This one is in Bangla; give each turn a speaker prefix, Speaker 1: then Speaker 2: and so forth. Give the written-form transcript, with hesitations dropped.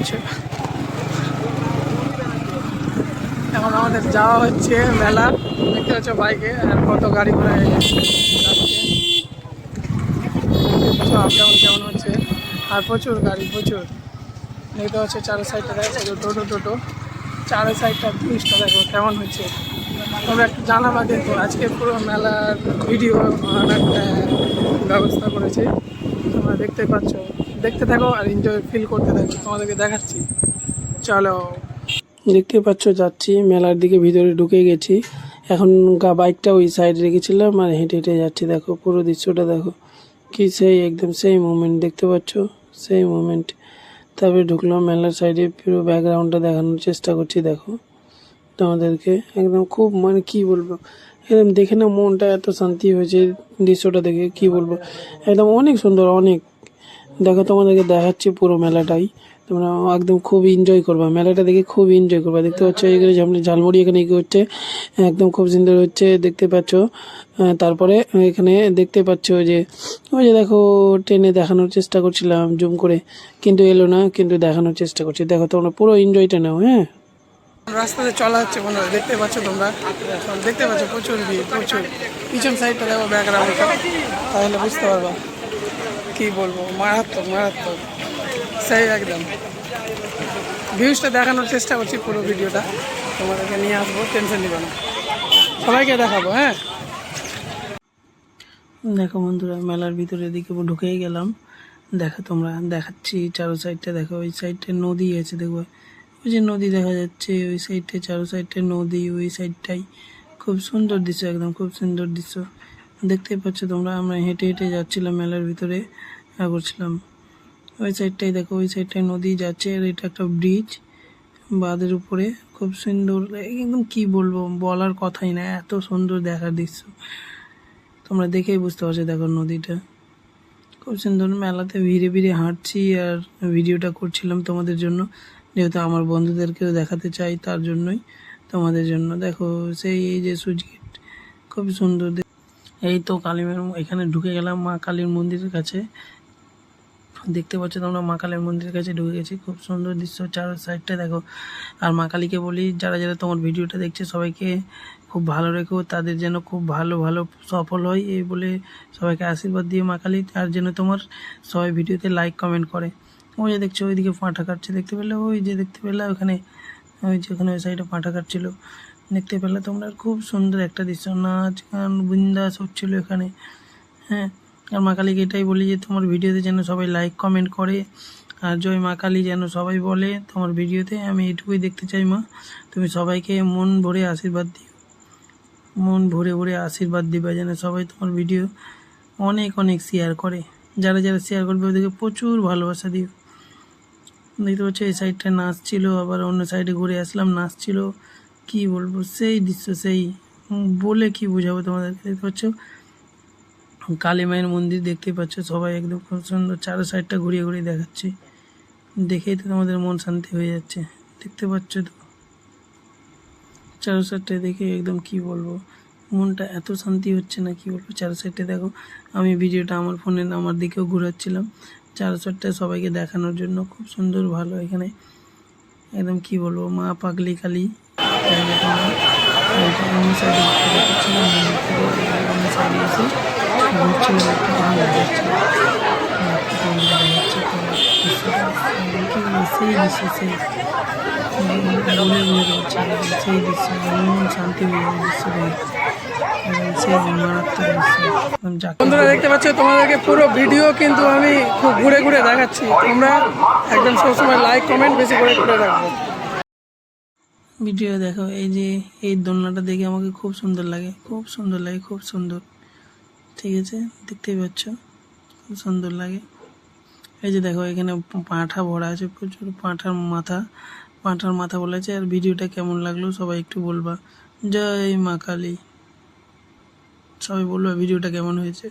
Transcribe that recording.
Speaker 1: হচ্ছে। এখন আমাদের যাওয়া হচ্ছে মেলা, দেখতে হচ্ছে বাইকে আর কত গাড়ি ঘোড়া যাচ্ছে, আপ ডাউন কেমন হচ্ছে। আর প্রচুর গাড়ি, প্রচুর দেখতে হচ্ছে। চারের সাইডটা দেখো টোটো চারের সাইডটা ব্রিজটা দেখো কেমন হচ্ছে। তবে একটু জানাবা কিন্তু আজকে পুরো মেলার ভিডিও একটা ব্যবস্থা করেছে, তোমরা দেখতে পাচ্ছ। দেখতে থাকো আর এনজয় ফিল করতে থাকো, তোমাদেরকে দেখাচ্ছি। চলো, দেখতে পাচ্ছ যাচ্ছি মেলার দিকে, ভিতরে ঢুকে গেছি। এখন বাইকটা ওই সাইডে রেখেছিলাম আর হেঁটে হেঁটে যাচ্ছি। দেখো পুরো দৃশ্যটা দেখো, কি সেই একদম সেই মোমেন্ট দেখতে পাচ্ছ, সেই মোমেন্ট। তারপরে ঢুকলাম মেলার সাইডে, পুরো ব্যাকগ্রাউন্ডটা দেখানোর চেষ্টা করছি। দেখো তোমাদেরকে একদম খুব মানে কি বলবো, একদম দেখে না মনটা এত শান্তি হয়েছে দৃশ্যটা দেখে, কি বলবো একদম অনেক সুন্দর অনেক। দেখো তোমাদেরকে দেখাচ্ছি পুরো মেলাটাই, তোমরা একদম খুব এনজয় করবা মেলাটা দেখে, খুব এনজয় করবা। দেখতে পাচ্ছ এখানে ঝালমুড়ি এখানে কি হচ্ছে, একদম খুব সুন্দর হচ্ছে দেখতে পাচ্ছ। তারপরে এখানে দেখতে পাচ্ছ যে ওই যে দেখো ট্রেনে দেখানোর চেষ্টা করছিলাম জুম করে, কিন্তু এলো না, কিন্তু দেখানোর চেষ্টা করছি। দেখো তোমরা পুরো এনজয়টা নাও। হ্যাঁ, রাস্তাতে চলা হচ্ছে বন্ধুরা, দেখতে পাচ্ছ তোমরা, এখন দেখতে পাচ্ছ প্রচুর ভিড়, প্রচুর। পিছন সাইডটা দেখো ব্যাকগ্রাউন্ডটা, তাহলে বুঝতে পারবা কি বলবো, মারাত্মক মারাত্মক সেই একদম। ভিউজটা দেখানোর চেষ্টা করছি, পুরো ভিডিওটা তোমাদেরকে নিয়ে আসবো, টেনশন নিবে না, সবাইকে দেখাবো। হ্যাঁ, দেখো বন্ধুরা মেলার ভিতরের দিকে ঢুকেই গেলাম। দেখো তোমরা দেখাচ্ছি চারো সাইডটা দেখো, ওই সাইডটা নদী আছে দেখো, ওই যে নদী দেখা যাচ্ছে ওই সাইডে, চারো সাইডে নদী, ওই সাইডটাই খুব সুন্দর দৃশ্য, একদম খুব সুন্দর দৃশ্য দেখতে পাচ্ছ তোমরা। আমরা হেঁটে হেঁটে যাচ্ছিলাম মেলার ভিতরে, করছিলাম ওই সাইডটাই দেখো, ওই সাইডটায় নদী যাচ্ছে আর এটা একটা ব্রিজ বাঁধের উপরে, খুব সুন্দর একদম, কি বলবো বলার কথাই না, এত সুন্দর দেখার দৃশ্য তোমরা দেখেই বুঝতে পারছো। দেখো নদীটা খুব সুন্দর। মেলাতে ভিড়ে ভিড়ে হাঁটছি আর ভিডিওটা করছিলাম তোমাদের জন্য, যেহেতু আমার বন্ধুদেরকেও দেখাতে চাই, তার জন্যই তোমাদের জন্য। দেখো সেই এই যে সুইচ গেট, খুব সুন্দর। এই তো কালীমের এখানে ঢুকে গেলাম মা কালীর মন্দিরের কাছে, দেখতে পাচ্ছ তোমরা মা কালীর মন্দিরের কাছে ঢুকে গেছি। খুব সুন্দর দৃশ্য চার সাইডটা দেখো। আর মা কালীকে বলি যারা যারা তোমার ভিডিওটা দেখছে সবাইকে খুব ভালো রেখো, তাদের যেন খুব ভালো ভালো সফল হয় এই বলে সবাইকে আশীর্বাদ দিয়ে মা কালী, আর যেন তোমার সবাই ভিডিওতে লাইক কমেন্ট করে। ওই যে দেখছো ওইদিকে পাঁঠা কাটছে, দেখতে পেলে ওই যে দেখতে পেলে ওখানে, ওই যে ওখানে ওই সাইডে পাঁঠা কাটছিল দেখতে পেলে তোমরা। খুব সুন্দর একটা দৃশ্য, নাচ গান বিন্দাস হচ্ছিলো এখানে। হ্যাঁ, আর মা কালীকে এটাই বলি যে তোমার ভিডিওতে যেন সবাই লাইক কমেন্ট করে, আর জয় মা কালী যেন সবাই বলে তোমার ভিডিওতে। আমি এটুকুই দেখতে চাই মা, তুমি সবাইকে মন ভরে আশীর্বাদ দিও, মন ভরে ভরে আশীর্বাদ দিবা, যেন সবাই তোমার ভিডিও অনেক অনেক শেয়ার করে। যারা যারা শেয়ার করবে ওদেরকে প্রচুর ভালোবাসা দিও। দেখতে পাচ্ছ এই সাইডটা নাচ ছিল, আবার অন্য সাইডে ঘুরে আসলাম নাচ ছিল, কি বলবো সেই দৃশ্য, সেই বলে কি বোঝাবো তোমাদেরকে। দেখতে পাচ্ছ কালী মায়ের মন্দির দেখতে পাচ্ছ সবাই, একদম খুব সুন্দর। চারো সাইডটা ঘুরিয়ে ঘুরিয়ে দেখাচ্ছি, দেখেই তো তোমাদের মন শান্তি হয়ে যাচ্ছে। দেখতে পাচ্ছ তো চারো সাইডটা দেখে একদম কি বলবো, মনটা এত শান্তি হচ্ছে না কি বলবো। চারো সাইডটা দেখো, আমি ভিডিওটা আমার ফোনে আমার দিকেও ঘোরাচ্ছিলাম চারো সাইডটা সবাইকে দেখানোর জন্য। খুব সুন্দর ভালো এখানে, একদম কি বলবো মা পাগলি কালী। অন্য সাইডে দেখাচ্ছিলাম, অন্য সাইডে এসে ঘুরছিলাম, একটু ভালো লাগছে। সেই দৃশ্য, সেই বলে রয়েছে সেই দৃশ্য, মন শান্তি হয়ে যায় দৃশ্য সেই মারাত্মক দৃশ্য। বন্ধুরা দেখতে পাচ্ছ তোমাদেরকে পুরো ভিডিও কিন্তু আমি খুব ঘুরে ঘুরে দেখাচ্ছি, তোমরা একদম সবসময় লাইক কমেন্ট বেশি করে করে রাখবো। ভিডিও দেখো, এই যে এই দোলনাটা দেখে আমাকে খুব সুন্দর লাগে, খুব সুন্দর লাগে, খুব সুন্দর। ঠিক আছে, দেখতেই পাচ্ছ খুব সুন্দর লাগে। এই যে দেখো এখানে পাঁঠা ভরা আছে, প্রচুর পাঁঠার মাথা বলেছে। আর ভিডিওটা কেমন লাগলো সবাই একটু বলবা। জয় মা কালী, সবাই বলবা ভিডিওটা কেমন হয়েছে।